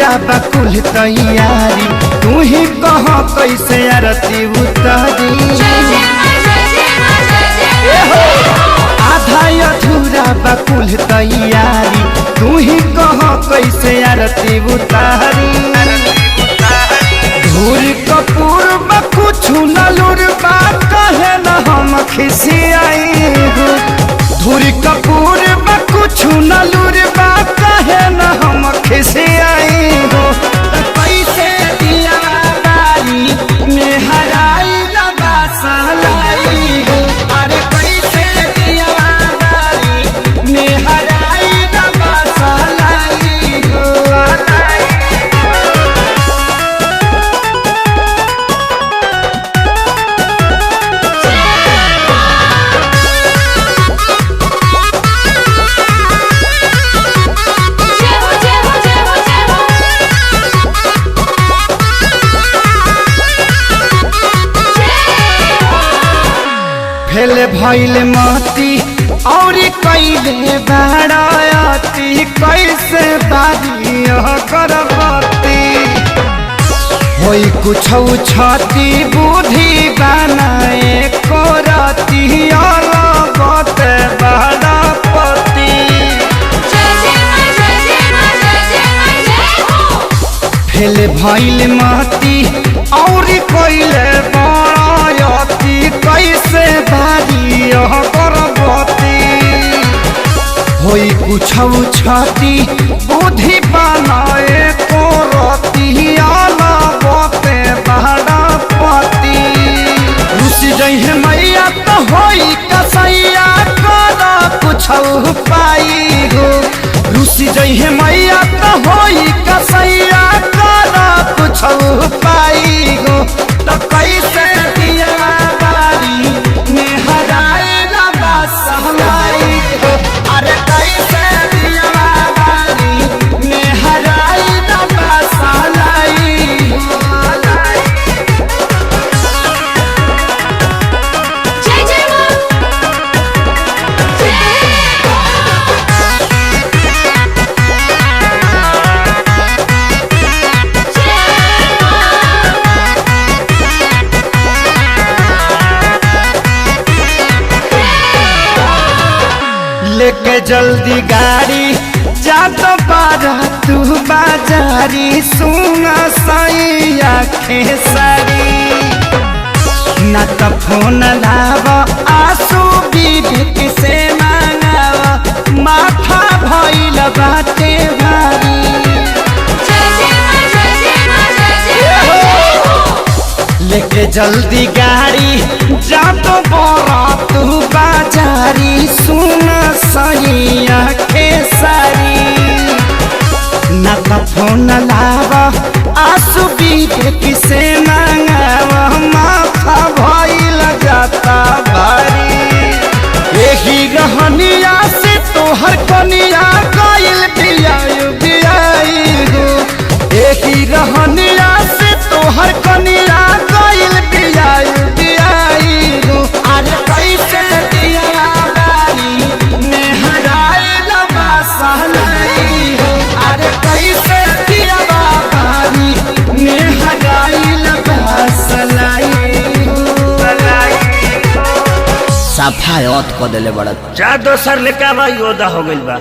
अधूरा बकुल तैयारी तू ही कह कैसे आरती उतारी। आधा अधूरा बकुल तैयारी तू ही कह कैसे आरती उतारी। धूर कपूर बा कुछ नलूर बा कहे न हम खिसियाई हो। धूर कपूर बा कुछ नलूर बा कहे न हम खिसियाई हो। कैसे दिया बारी में हराई लबा सहलाई हो। अरे कैसे दिया बारी में हराई लबा सहलाई हो। फेल भइल मती और कैले बाराती कैसे बारी करबती। होई कुछ छती बुद्धि बनाए करती अलगत बारापति। फेल भइल मती और कैले बाराती कैसे बारी करबती। होई कुछ छती बुद्धि बनाए करती अलगते बारापति। रुस जइहे मैया तो होई कसैया कर कुछ पाई हो। रुस जइहे मैया तो होई कसैया कर कुछ पाई हो। तो कैसे दिया बारी में हराए लबा सहलाई हो। अरे कैसे दिया बारी में हराए लबा सहलाई हो। लेके जल्दी गाड़ी जा तो बारा तू बाजारी सुना सैया खेसारी। न तो फोन लाव आंसू विवेक से मांगाव माथा भइल बाटे भारी। लेके जल्दी गाड़ी जा तो बारा तू बाजारी सुना सैया खेसारी। न तो फोन लाव आंसू विवेक से मांगाव माथा भइल जाता भारी। यही रहनिया से तोहर कनिया गइल बियाई बियाई हो। यही रहनिया से तोहर कनिया गइल बियाई बियाई हो। अरे कैसे दिया बारी में हराए लबा सहलाई हो। अरे कैसे दिया बारी में हराए लबा सहलाई हो। सफाई औत को देले बड़ा जा दोसर लेके भाई ओदा हो गइल बा।